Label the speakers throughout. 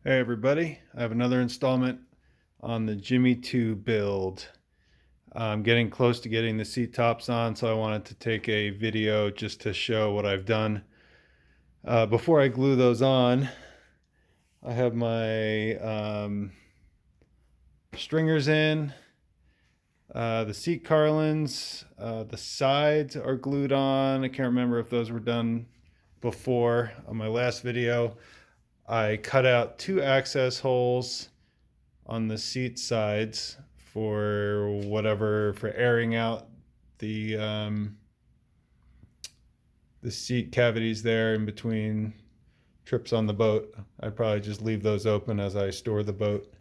Speaker 1: Hey everybody, I have another installment on the Jimmy 2 build. I'm getting close to getting the seat tops on, so I wanted to take a video just to show what I've done. Before I glue those on, I have my stringers in, the seat carlins, the sides are glued on. I can't remember if those were done before. On my last video, I cut out 2 access holes on the seat sides for whatever, for airing out the seat cavities there in between trips on the boat. I'd probably just leave those open as I store the boat.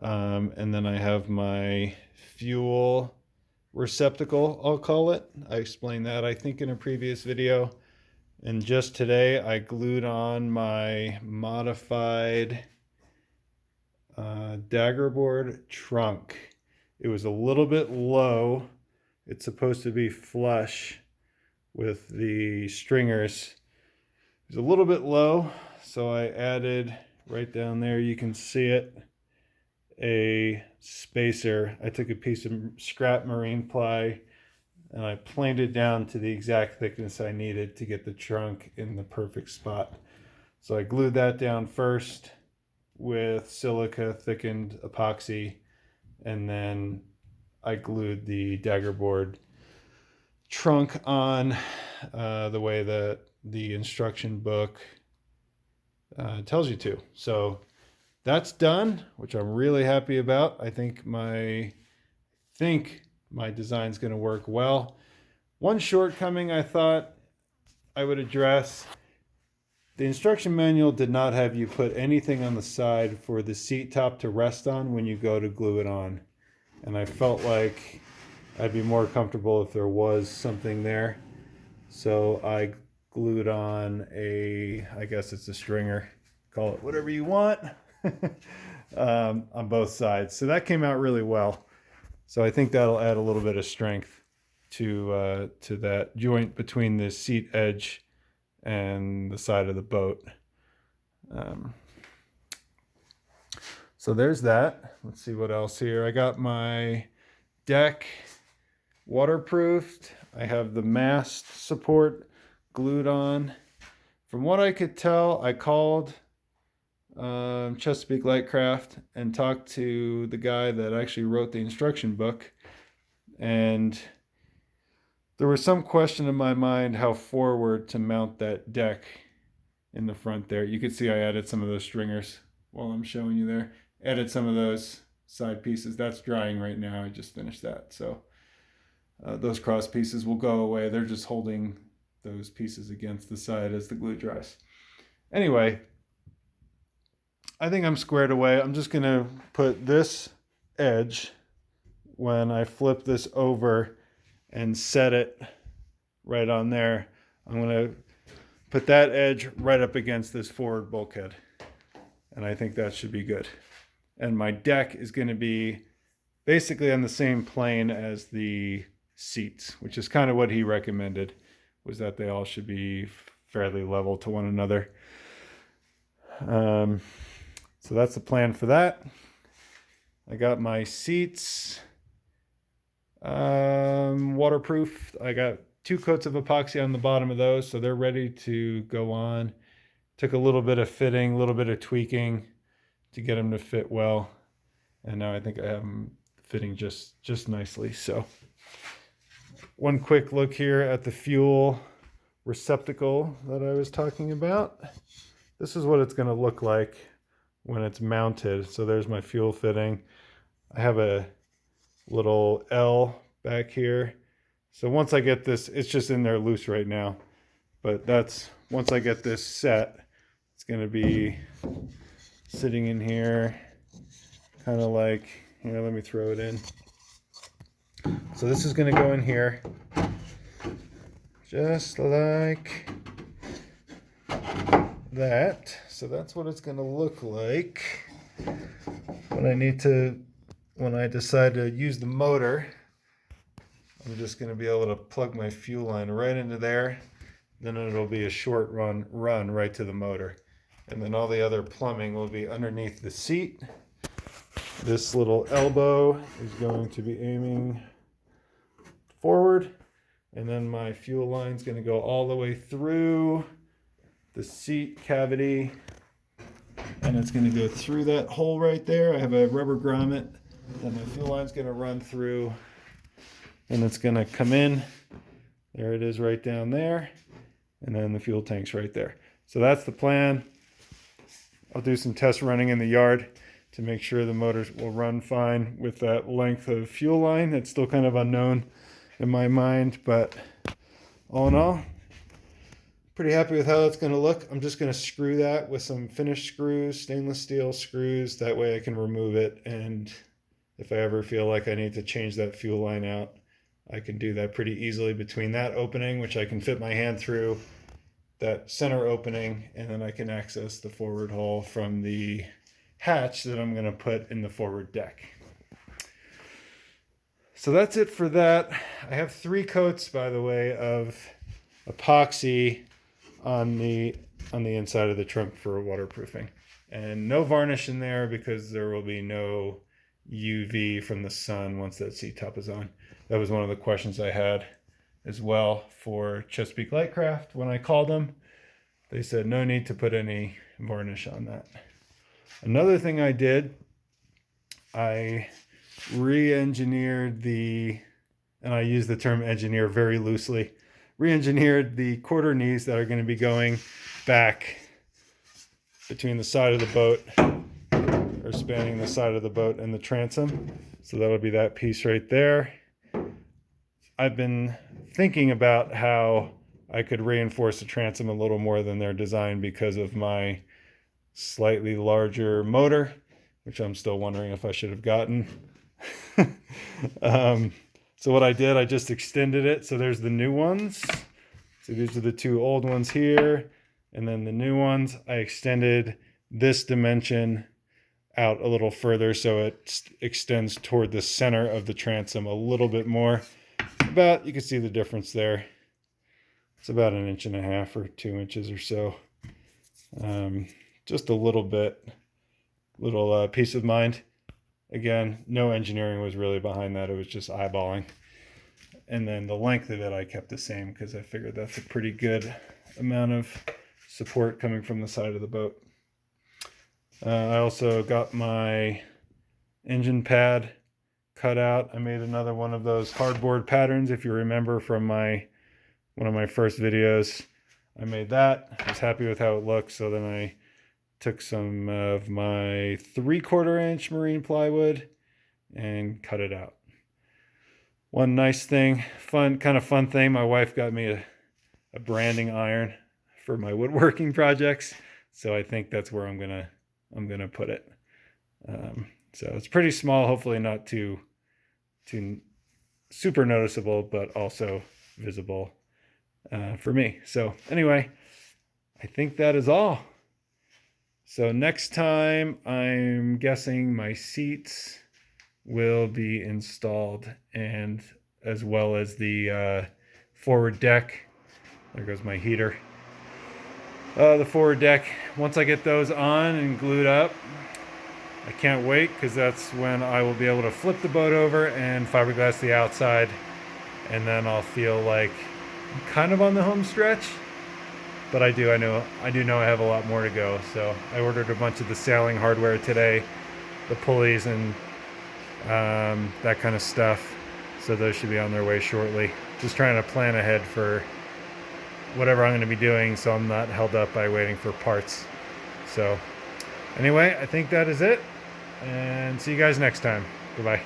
Speaker 1: And then I have my fuel receptacle, I'll call it. I explained that, I think, in a previous video. And just today I glued on my modified daggerboard trunk. It was a little bit low. It's supposed to be flush with the stringers. It was a little bit low, so I added right down there, you can see it, a spacer. I took a piece of scrap marine ply and I planed it down to the exact thickness I needed to get the trunk in the perfect spot. So I glued that down first with silica thickened epoxy, and then I glued the daggerboard trunk on the way that the instruction book tells you to. So that's done, which I'm really happy about. I think my design's going to work well. One shortcoming I thought I would address: the instruction manual did not have you put anything on the side for the seat top to rest on when you go to glue it on. And I felt like I'd be more comfortable if there was something there. So I glued on I guess it's a stringer, call it whatever you want, on both sides. So that came out really well. So I think that'll add a little bit of strength to that joint between the seat edge and the side of the boat. So there's that. Let's see what else here. I got my deck waterproofed. I have the mast support glued on. From what I could tell, I called Chesapeake Lightcraft and talked to the guy that actually wrote the instruction book, and there was some question in my mind how forward to mount that deck in the front there. You can see I added some of those stringers while I'm showing you there. Added some of those side pieces. That's drying right now. I just finished that. So those cross pieces will go away. They're just holding those pieces against the side as the glue dries. Anyway, I think I'm squared away. I'm just going to put this edge, when I flip this over and set it right on there, I'm going to put that edge right up against this forward bulkhead. And I think that should be good. And my deck is going to be basically on the same plane as the seats, which is kind of what he recommended, was that they all should be fairly level to one another. So that's the plan for that. I got my seats waterproof. I got 2 coats of epoxy on the bottom of those, so they're ready to go on. Took a little bit of fitting, a little bit of tweaking to get them to fit well, and now I think I have them fitting just nicely. So one quick look here at the fuel receptacle that I was talking about. This is what it's going to look like when it's mounted. So there's my fuel fitting. I have a little L back here. So once I get this, it's just in there loose right now, but that's, once I get this set, it's going to be sitting in here, kind of like, here, let me throw it in. So this is going to go in here, just like that. So that's what it's going to look like when I decide to use the motor. I'm just going to be able to plug my fuel line right into there. Then it'll be a short run right to the motor. And then all the other plumbing will be underneath the seat. This little elbow is going to be aiming forward. And then my fuel line is going to go all the way through the seat cavity. And it's going to go through that hole right there. I have a rubber grommet that my fuel line is going to run through. And it's going to come in. There it is right down there. And then the fuel tank's right there. So that's the plan. I'll do some test running in the yard to make sure the motors will run fine with that length of fuel line. It's still kind of unknown in my mind, but all in all, pretty happy with how that's going to look. I'm just going to screw that with some finished screws, stainless steel screws. That way I can remove it, and if I ever feel like I need to change that fuel line out, I can do that pretty easily between that opening, which I can fit my hand through, that center opening, and then I can access the forward hull from the hatch that I'm going to put in the forward deck. So that's it for that. I have 3 coats, by the way, of epoxy on the inside of the trunk for waterproofing, and no varnish in there because there will be no UV from the sun once that seat top is on. That was one of the questions I had as well for Chesapeake Lightcraft. When I called them, they said no need to put any varnish on that. Another thing I did, I re-engineered and I use the term engineer very loosely, re-engineered the quarter knees that are going to be going back between the side of the boat, or spanning the side of the boat and the transom. So that'll be that piece right there. I've been thinking about how I could reinforce the transom a little more than they're designed because of my slightly larger motor, which I'm still wondering if I should have gotten. So what I did, I just extended it. So there's the new ones. So these are the 2 old ones here. And then the new ones, I extended this dimension out a little further so it extends toward the center of the transom a little bit more. You can see the difference there. It's about 1.5 inches or 2 inches or so. Just a little bit, peace of mind. Again, no engineering was really behind that. It was just eyeballing. And then the length of it, I kept the same because I figured that's a pretty good amount of support coming from the side of the boat. I also got my engine pad cut out. I made another one of those hardboard patterns. If you remember from one of my first videos, I made that. I was happy with how it looked. So then I took some of my 3/4 inch marine plywood and cut it out. One nice thing, fun thing, my wife got me a branding iron for my woodworking projects. So I think that's where I'm gonna put it. So it's pretty small, hopefully not too super noticeable, but also visible for me. So anyway, I think that is all. So next time, I'm guessing my seats will be installed, and as well as the forward deck. There goes my heater. The forward deck, once I get those on and glued up, I can't wait because that's when I will be able to flip the boat over and fiberglass the outside, and then I'll feel like I'm kind of on the home stretch. But I do know I have a lot more to go. So I ordered a bunch of the sailing hardware today, the pulleys and that kind of stuff. So those should be on their way shortly. Just trying to plan ahead for whatever I'm going to be doing so I'm not held up by waiting for parts. So anyway, I think that is it. And see you guys next time. Goodbye.